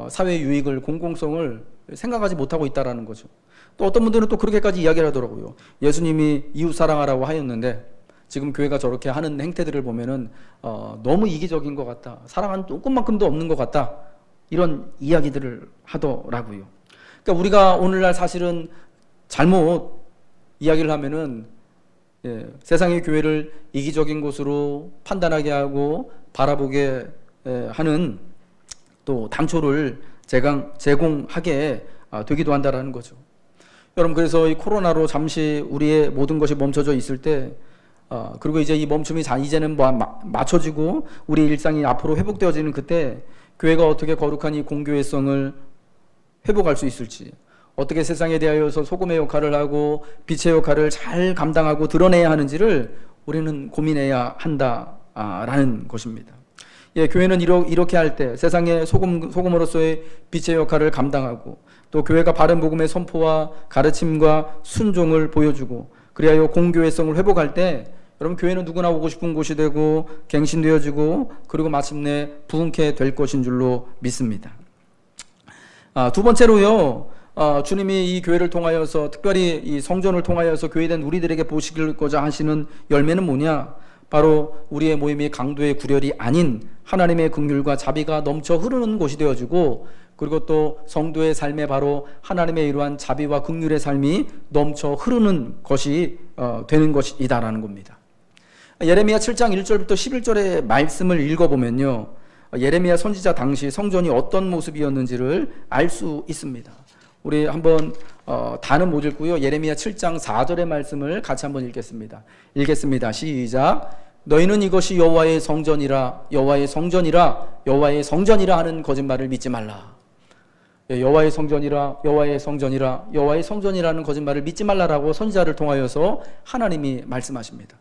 사회 유익을, 공공성을 생각하지 못하고 있다라는 거죠. 또 어떤 분들은 또 그렇게까지 이야기를 하더라고요. 예수님이 이웃 사랑하라고 하였는데 지금 교회가 저렇게 하는 행태들을 보면은 너무 이기적인 것 같다, 사랑하는 조금만큼도 없는 것 같다, 이런 이야기들을 하더라고요. 그러니까 우리가 오늘날 사실은 잘못 이야기를 하면은 세상의 교회를 이기적인 곳으로 판단하게 하고 바라보게 하는 또 단초를 제공하게 되기도 한다라는 거죠. 여러분, 그래서 이 코로나로 잠시 우리의 모든 것이 멈춰져 있을 때, 그리고 이제 이 멈춤이 이제는 맞춰지고 우리 일상이 앞으로 회복되어지는 그때 교회가 어떻게 거룩한 이 공교회성을 회복할 수 있을지, 어떻게 세상에 대하여서 소금의 역할을 하고 빛의 역할을 잘 감당하고 드러내야 하는지를 우리는 고민해야 한다라는 것입니다. 교회는 이렇게 할 때 세상의 소금으로서의 빛의 역할을 감당하고 또 교회가 바른 복음의 선포와 가르침과 순종을 보여주고 그리하여 공교회성을 회복할 때 여러분, 교회는 누구나 오고 싶은 곳이 되고 갱신되어지고 그리고 마침내 부흥케 될 것인 줄로 믿습니다. 두 번째로요, 주님이 이 교회를 통하여서, 특별히 이 성전을 통하여서 교회된 우리들에게 보시고자 하시는 열매는 뭐냐? 바로 우리의 모임이 강도의 구렬이 아닌 하나님의 긍휼과 자비가 넘쳐 흐르는 곳이 되어지고, 그리고 또 성도의 삶에 바로 하나님의 이러한 자비와 긍휼의 삶이 넘쳐 흐르는 것이 되는 것이다라는 겁니다. 예레미야 7장 1절부터 11절의 말씀을 읽어보면요, 예레미야 선지자 당시 성전이 어떤 모습이었는지를 알 수 있습니다. 우리 한번 다는 못 읽고요, 예레미야 7장 4절의 말씀을 같이 한번 읽겠습니다. 시작. 너희는 이것이 여호와의 성전이라, 여호와의 성전이라, 여호와의 성전이라 하는 거짓말을 믿지 말라. 예, 여호와의 성전이라 여호와의 성전이라 여호와의 성전이라는 거짓말을 믿지 말라라고 선지자를 통하여서 하나님이 말씀하십니다.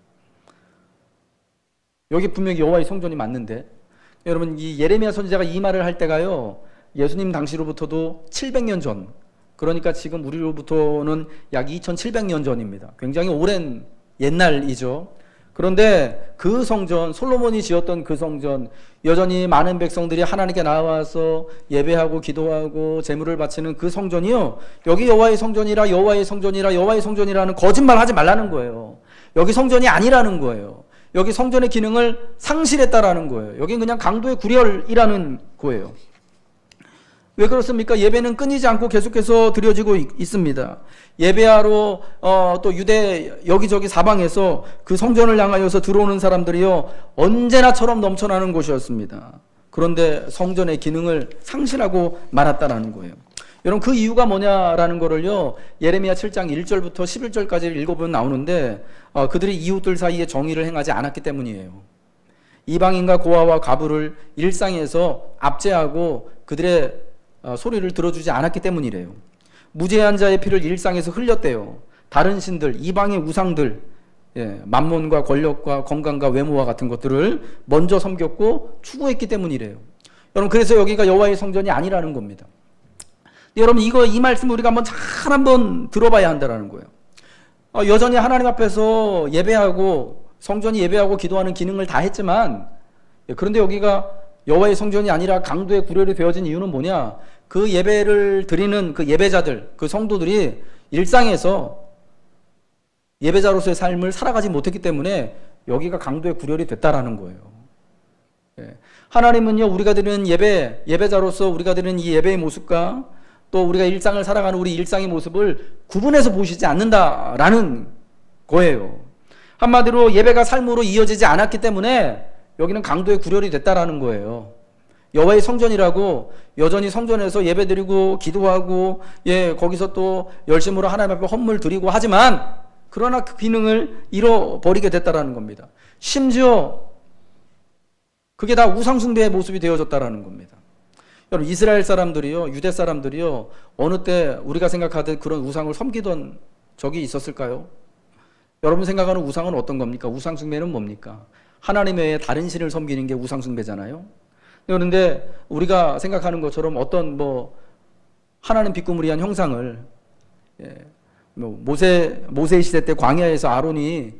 여기 분명히 여호와의 성전이 맞는데, 여러분 이 예레미야 선지자가 이 말을 할 때가요, 예수님 당시로부터도 700년 전, 그러니까 지금 우리로부터는 약 2700년 전입니다. 굉장히 오랜 옛날이죠. 그런데 그 성전, 솔로몬이 지었던 그 성전, 여전히 많은 백성들이 하나님께 나와서 예배하고 기도하고 제물을 바치는 그 성전이요, 여기 여호와의 성전이라 여호와의 성전이라 여호와의 성전이라는 거짓말 하지 말라는 거예요. 여기 성전이 아니라는 거예요. 여기 성전의 기능을 상실했다라는 거예요. 여기 그냥 강도의 구렬이라는 거예요. 왜 그렇습니까? 예배는 끊이지 않고 계속해서 드려지고 있습니다. 예배하러 또 유대 여기저기 사방에서 그 성전을 향하여서 들어오는 사람들이요, 언제나처럼 넘쳐나는 곳이었습니다. 그런데 성전의 기능을 상실하고 말았다라는 거예요. 여러분 그 이유가 뭐냐라는 거를요, 예레미야 7장 1절부터 11절까지 읽어보면 나오는데, 그들이 이웃들 사이에 정의를 행하지 않았기 때문이에요. 이방인과 고아와 과부를 일상에서 압제하고 그들의 소리를 들어주지 않았기 때문이래요. 무죄한 자의 피를 일상에서 흘렸대요. 다른 신들, 이방의 우상들, 만몬과 권력과 건강과 외모와 같은 것들을 먼저 섬겼고 추구했기 때문이래요. 여러분 그래서 여기가 여호와의 성전이 아니라는 겁니다. 여러분 이 말씀 우리가 한번 들어봐야 한다는 거예요. 여전히 하나님 앞에서 예배하고 성전이 예배하고 기도하는 기능을 다 했지만, 그런데 여기가 여호와의 성전이 아니라 강도의 구렬이 되어진 이유는 뭐냐? 그 예배를 드리는 그 예배자들, 그 성도들이 일상에서 예배자로서의 삶을 살아가지 못했기 때문에 여기가 강도의 구렬이 됐다라는 거예요. 하나님은요, 우리가 드리는 예배자로서 우리가 드리는 이 예배의 모습과 또 우리가 일상을 살아가는 우리 일상의 모습을 구분해서 보시지 않는다라는 거예요. 한마디로 예배가 삶으로 이어지지 않았기 때문에 여기는 강도의 구렬이 됐다라는 거예요. 여호와의 성전이라고 여전히 성전에서 예배드리고 기도하고 거기서 또 열심으로 하나님 앞에 헌물 드리고 하지만, 그러나 그 기능을 잃어버리게 됐다라는 겁니다. 심지어 그게 다 우상숭배의 모습이 되어졌다라는 겁니다. 여러분 이스라엘 사람들이요, 유대 사람들이요, 어느 때 우리가 생각하듯 그런 우상을 섬기던 적이 있었을까요? 여러분 생각하는 우상은 어떤 겁니까? 우상숭배는 뭡니까? 하나님 외에 다른 신을 섬기는 게 우상숭배잖아요. 그런데 우리가 생각하는 것처럼 어떤 하나는 비꾸무리한 형상을, 모세 시대 때 광야에서 아론이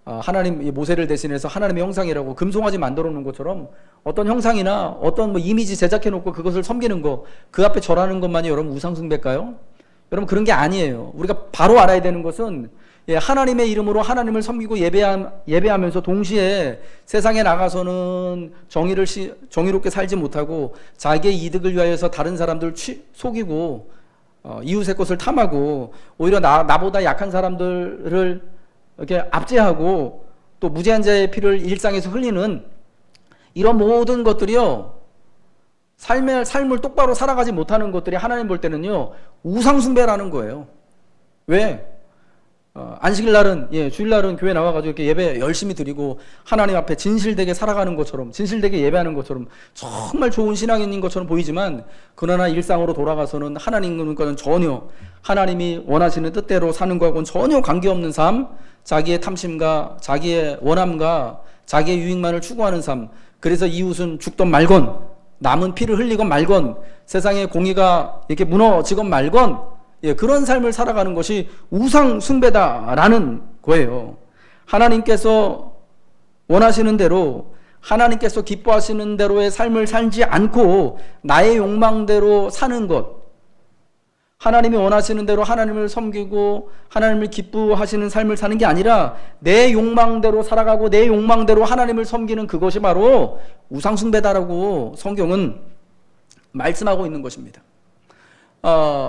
하나님 모세를 대신해서 하나님의 형상이라고 금송아지 만들어 놓은 것처럼 어떤 형상이나 어떤 이미지 제작해 놓고 그것을 섬기는 거, 그 앞에 절하는 것만이 여러분 우상숭배일까요? 여러분 그런 게 아니에요. 우리가 바로 알아야 되는 것은 하나님의 이름으로 하나님을 섬기고 예배하면서 동시에 세상에 나가서는 정의롭게 살지 못하고 자기의 이득을 위하여서 다른 사람들을 속이고 이웃의 것을 탐하고 오히려 나보다 약한 사람들을 이렇게 압제하고 또 무죄한 자의 피를 일상에서 흘리는 이런 모든 것들이요, 삶을 똑바로 살아가지 못하는 것들이 하나님 볼 때는요 우상숭배라는 거예요. 왜? 안식일날은 주일날은 교회 나와가지고 이렇게 예배 열심히 드리고 하나님 앞에 진실되게 살아가는 것처럼, 진실되게 예배하는 것처럼 정말 좋은 신앙인인 것처럼 보이지만, 그러나 일상으로 돌아가서는 하나님과는 전혀, 하나님이 원하시는 뜻대로 사는 것하고는 전혀 관계없는 삶, 자기의 탐심과 자기의 원함과 자기의 유익만을 추구하는 삶, 그래서 이웃은 죽던 말건 남은 피를 흘리건 말건 세상의 공의가 이렇게 무너지건 말건 그런 삶을 살아가는 것이 우상 숭배다라는 거예요. 하나님께서 원하시는 대로, 하나님께서 기뻐하시는 대로의 삶을 살지 않고 나의 욕망대로 사는 것, 하나님이 원하시는 대로 하나님을 섬기고 하나님을 기뻐하시는 삶을 사는 게 아니라 내 욕망대로 살아가고 내 욕망대로 하나님을 섬기는 그것이 바로 우상 숭배다라고 성경은 말씀하고 있는 것입니다.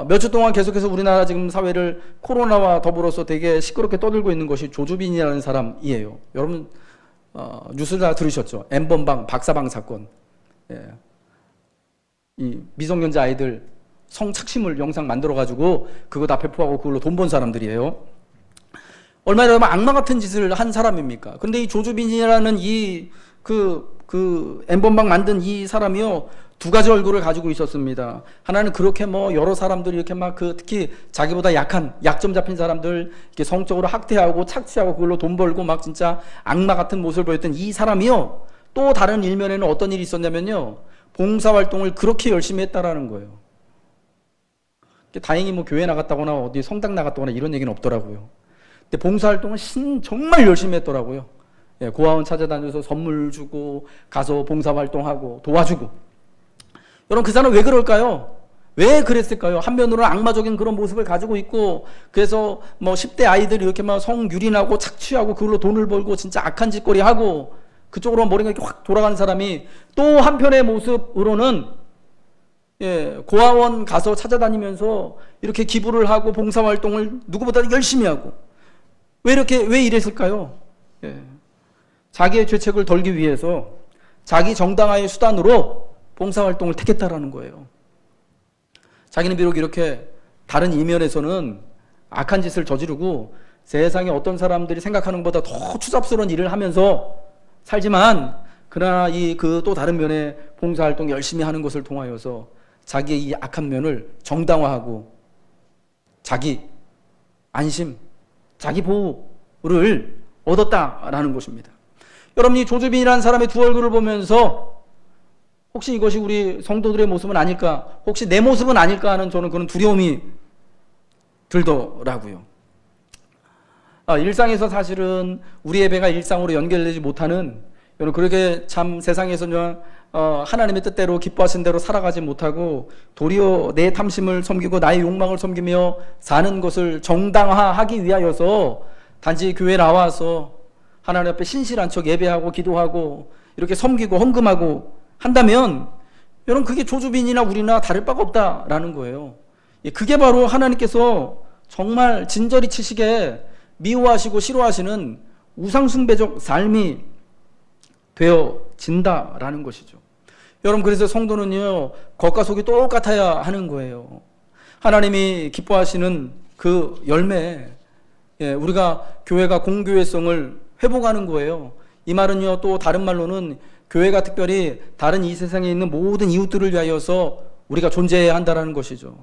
몇 주 동안 계속해서 우리나라 지금 사회를 코로나와 더불어서 되게 시끄럽게 떠들고 있는 것이 조주빈이라는 사람이에요. 여러분 뉴스 다 들으셨죠? N번방 박사방 사건. 이 미성년자 아이들 성착취물 영상 만들어가지고 그거 다 배포하고 그걸로 돈 번 사람들이에요. 얼마나 악마 같은 짓을 한 사람입니까? 근데 이 조주빈이라는 그 그 엠번방 만든 이 사람이요, 두 가지 얼굴을 가지고 있었습니다. 하나는 그렇게 뭐 여러 사람들이 이렇게 막 그 특히 자기보다 약한 약점 잡힌 사람들 이렇게 성적으로 학대하고 착취하고 그걸로 돈 벌고 막 진짜 악마 같은 모습을 보였던 이 사람이요, 또 다른 일면에는 어떤 일이 있었냐면요, 봉사활동을 그렇게 열심히 했다라는 거예요. 다행히 뭐 교회 나갔다거나 어디 성당 나갔다거나 이런 얘기는 없더라고요. 근데 봉사활동을 정말 열심히 했더라고요. 예, 고아원 찾아다녀서 선물 주고 가서 봉사활동하고 도와주고. 여러분, 그 사람 왜 그럴까요? 왜 그랬을까요? 한면으로는 악마적인 그런 모습을 가지고 있고, 그래서 뭐 10대 아이들이 이렇게 막 성유린하고 착취하고 그걸로 돈을 벌고 진짜 악한 짓거리 하고 그쪽으로 머리가 이렇게 확 돌아가는 사람이, 또 한편의 모습으로는 고아원 가서 찾아다니면서 이렇게 기부를 하고 봉사활동을 누구보다 열심히 하고. 왜 이랬을까요? 자기의 죄책을 덜기 위해서 자기 정당화의 수단으로 봉사활동을 택했다라는 거예요. 자기는 비록 이렇게 다른 이면에서는 악한 짓을 저지르고 세상에 어떤 사람들이 생각하는 것보다 더 추잡스러운 일을 하면서 살지만, 그러나 그 또 다른 면에 봉사활동 열심히 하는 것을 통하여서 자기의 이 악한 면을 정당화하고 자기 안심, 자기 보호를 얻었다라는 것입니다. 여러분, 이 조주빈이라는 사람의 두 얼굴을 보면서 혹시 이것이 우리 성도들의 모습은 아닐까, 혹시 내 모습은 아닐까 하는 저는 그런 두려움이 들더라고요. 일상에서 사실은 우리의 배가 일상으로 연결되지 못하는, 여러분, 그렇게 참 세상에서는 하나님의 뜻대로 기뻐하신 대로 살아가지 못하고 도리어 내 탐심을 섬기고 나의 욕망을 섬기며 사는 것을 정당화하기 위하여서 단지 교회에 나와서 하나님 앞에 신실한 척 예배하고 기도하고 이렇게 섬기고 헌금하고 한다면, 여러분, 그게 조주빈이나 우리나 다를 바가 없다라는 거예요. 그게 바로 하나님께서 정말 진저리 치시게 미워하시고 싫어하시는 우상숭배적 삶이 되어진다라는 것이죠. 여러분, 그래서 성도는요, 겉과 속이 똑같아야 하는 거예요. 하나님이 기뻐하시는 그 열매, 우리가 교회가 공교회성을 회복하는 거예요. 이 말은요, 또 다른 말로는 교회가 특별히 다른 이 세상에 있는 모든 이웃들을 위하여서 우리가 존재해야 한다는 것이죠.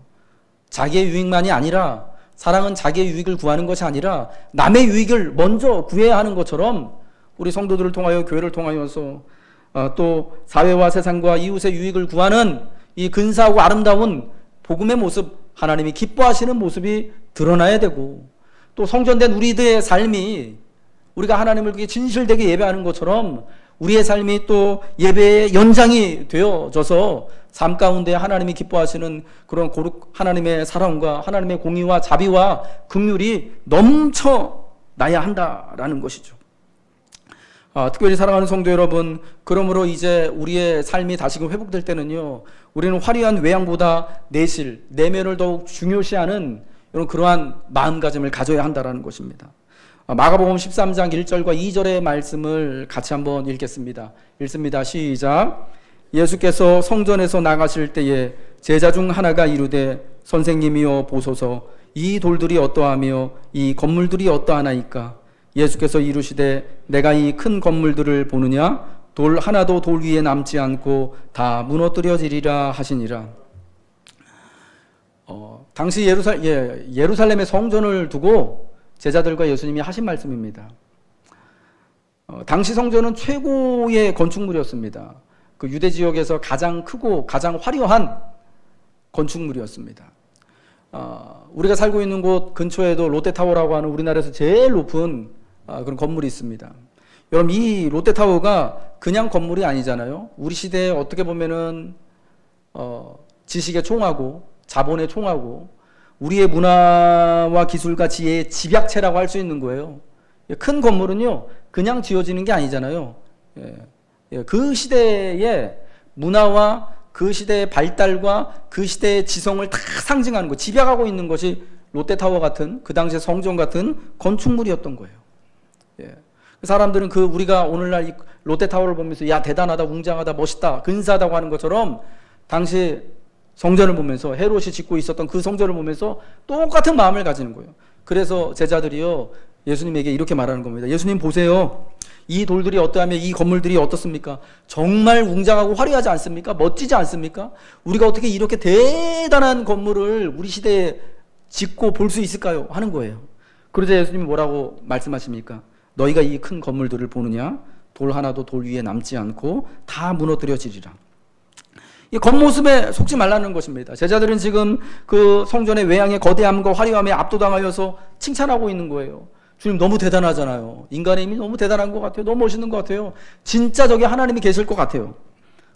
자기의 유익만이 아니라, 사랑은 자기의 유익을 구하는 것이 아니라 남의 유익을 먼저 구해야 하는 것처럼 우리 성도들을 통하여, 교회를 통하여서 또 사회와 세상과 이웃의 유익을 구하는 이 근사하고 아름다운 복음의 모습, 하나님이 기뻐하시는 모습이 드러나야 되고, 또 성전된 우리들의 삶이 우리가 하나님을 그렇게 진실되게 예배하는 것처럼 우리의 삶이 또 예배의 연장이 되어져서 삶 가운데 하나님이 기뻐하시는 그런 하나님의 사랑과 하나님의 공의와 자비와 긍휼이 넘쳐나야 한다라는 것이죠. 특별히 사랑하는 성도 여러분, 그러므로 이제 우리의 삶이 다시금 회복될 때는요, 우리는 화려한 외양보다 내실, 내면을 더욱 중요시하는 이런 그러한 마음가짐을 가져야 한다라는 것입니다. 마가복음 13장 1절과 2절의 말씀을 같이 한번 읽겠습니다. 읽습니다. 시작. 예수께서 성전에서 나가실 때에 제자 중 하나가 이르되 선생님이여 보소서, 이 돌들이 어떠하며 이 건물들이 어떠하나이까? 예수께서 이르시되 내가 이 큰 건물들을 보느냐? 돌 하나도 돌 위에 남지 않고 다 무너뜨려지리라 하시니라. 당시 예루살렘의 성전을 두고 제자들과 예수님이 하신 말씀입니다. 당시 성전은 최고의 건축물이었습니다. 그 유대 지역에서 가장 크고 가장 화려한 건축물이었습니다. 우리가 살고 있는 곳 근처에도 롯데타워라고 하는 우리나라에서 제일 높은 그런 건물이 있습니다. 여러분, 이 롯데타워가 그냥 건물이 아니잖아요. 우리 시대에 어떻게 보면은 지식의 총하고 자본의 총하고 우리의 문화와 기술과 지혜의 집약체라고 할 수 있는 거예요. 큰 건물은요, 그냥 지어지는 게 아니잖아요. 그 시대의 문화와 그 시대의 발달과 그 시대의 지성을 다 상징하는 거, 집약하고 있는 것이 롯데타워 같은, 그 당시에 성전 같은 건축물이었던 거예요. 사람들은 우리가 오늘날 이 롯데타워를 보면서 야, 대단하다, 웅장하다, 멋있다, 근사하다고 하는 것처럼 당시 성전을 보면서, 헤롯이 짓고 있었던 그 성전을 보면서 똑같은 마음을 가지는 거예요. 그래서 제자들이요, 예수님에게 이렇게 말하는 겁니다. 예수님 보세요. 이 돌들이 어떠하며 이 건물들이 어떻습니까? 정말 웅장하고 화려하지 않습니까? 멋지지 않습니까? 우리가 어떻게 이렇게 대단한 건물을 우리 시대에 짓고 볼 수 있을까요? 하는 거예요. 그러자 예수님이 뭐라고 말씀하십니까? 너희가 이 큰 건물들을 보느냐? 돌 하나도 돌 위에 남지 않고 다 무너뜨려지리라. 이 겉모습에 속지 말라는 것입니다. 제자들은 지금 그 성전의 외양의 거대함과 화려함에 압도당하여서 칭찬하고 있는 거예요. 주님 너무 대단하잖아요. 인간의 힘이 너무 대단한 것 같아요. 너무 멋있는 것 같아요. 진짜 저기 하나님이 계실 것 같아요.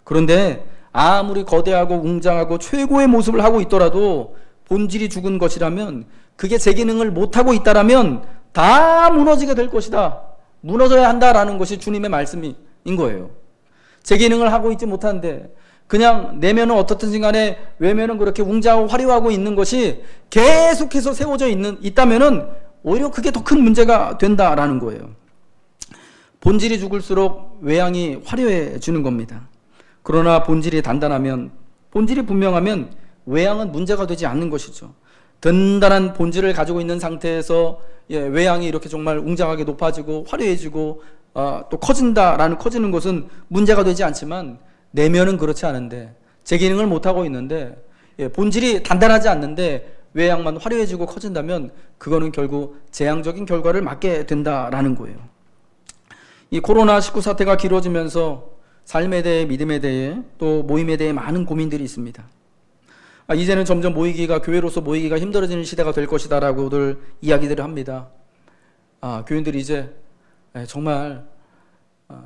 그런데 아무리 거대하고 웅장하고 최고의 모습을 하고 있더라도 본질이 죽은 것이라면, 그게 제 기능을 못하고 있다라면 다 무너지게 될 것이다. 무너져야 한다라는 것이 주님의 말씀인 거예요. 제 기능을 하고 있지 못한데 그냥 내면은 어떻든지 간에 외면은 그렇게 웅장하고 화려하고 있는 것이 계속해서 세워져 있다면은 오히려 그게 더 큰 문제가 된다라는 거예요. 본질이 죽을수록 외양이 화려해지는 겁니다. 그러나 본질이 단단하면, 본질이 분명하면 외양은 문제가 되지 않는 것이죠. 단단한 본질을 가지고 있는 상태에서 외양이 이렇게 정말 웅장하게 높아지고 화려해지고 또 커지는 것은 문제가 되지 않지만, 내면은 그렇지 않은데, 제 기능을 못하고 있는데, 본질이 단단하지 않는데 외양만 화려해지고 커진다면 그거는 결국 재앙적인 결과를 맞게 된다라는 거예요. 이 코로나19 사태가 길어지면서 삶에 대해, 믿음에 대해, 또 모임에 대해 많은 고민들이 있습니다. 이제는 점점 교회로서 모이기가 힘들어지는 시대가 될 것이다라고들 이야기들을 합니다. 교인들이 이제 정말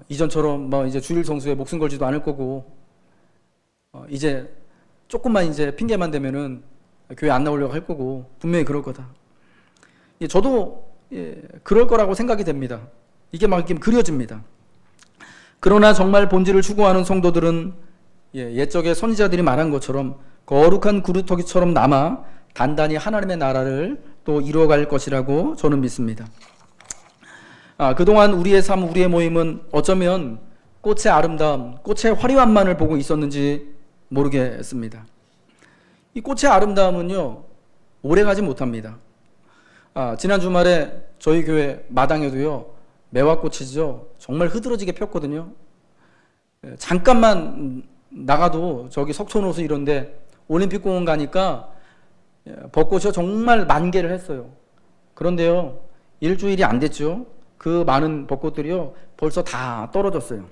이전처럼 이제 주일 성수에 목숨 걸지도 않을 거고, 이제 조금만 이제 핑계만 대면은 교회 안 나오려고 할 거고, 분명히 그럴 거다. 저도 그럴 거라고 생각이 됩니다. 이게 막 이렇게 그려집니다. 그러나 정말 본질을 추구하는 성도들은 옛적에 선지자들이 말한 것처럼 거룩한 그루터기처럼 남아 단단히 하나님의 나라를 또 이루어갈 것이라고 저는 믿습니다. 그동안 우리의 삶, 우리의 모임은 어쩌면 꽃의 아름다움, 꽃의 화려함만을 보고 있었는지 모르겠습니다. 이 꽃의 아름다움은요, 오래가지 못합니다. 지난 주말에 저희 교회 마당에도요, 매화꽃이죠, 정말 흐드러지게 폈거든요. 잠깐만 나가도 저기 석촌호수 이런데 올림픽공원 가니까 벚꽃이 정말 만개를 했어요. 그런데요, 일주일이 안 됐죠. 그 많은 벚꽃들이요, 벌써 다 떨어졌어요.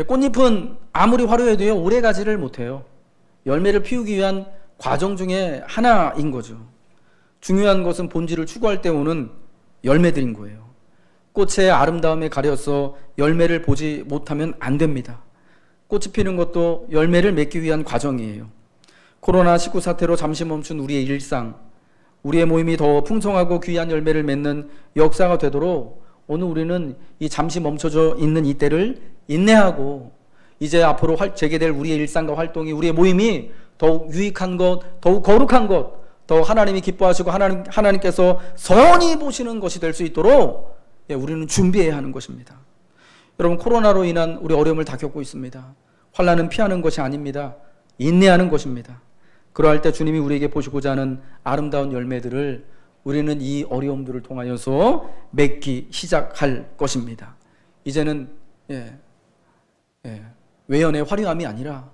꽃잎은 아무리 화려해도요, 오래 가지를 못해요. 열매를 피우기 위한 과정 중에 하나인 거죠. 중요한 것은 본질을 추구할 때 오는 열매들인 거예요. 꽃의 아름다움에 가려서 열매를 보지 못하면 안 됩니다. 꽃이 피는 것도 열매를 맺기 위한 과정이에요. 코로나19 사태로 잠시 멈춘 우리의 일상, 우리의 모임이 더 풍성하고 귀한 열매를 맺는 역사가 되도록 오늘 우리는 이 잠시 멈춰져 있는 이때를 인내하고, 이제 앞으로 재개될 우리의 일상과 활동이, 우리의 모임이 더욱 유익한 것, 더욱 거룩한 것, 더욱 하나님이 기뻐하시고 하나님께서 선히 보시는 것이 될 수 있도록 우리는 준비해야 하는 것입니다. 여러분, 코로나로 인한 우리 어려움을 다 겪고 있습니다. 환난은 피하는 것이 아닙니다. 인내하는 것입니다. 그러할 때 주님이 우리에게 보시고자 하는 아름다운 열매들을 우리는 이 어려움들을 통하여서 맺기 시작할 것입니다. 이제는 외연의 화려함이 아니라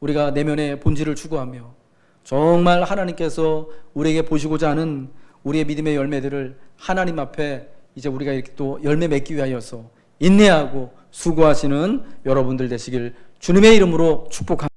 우리가 내면의 본질을 추구하며 정말 하나님께서 우리에게 보시고자 하는 우리의 믿음의 열매들을 하나님 앞에 이제 우리가 이렇게 또 열매 맺기 위하여서 인내하고 수고하시는 여러분들 되시길 주님의 이름으로 축복합니다.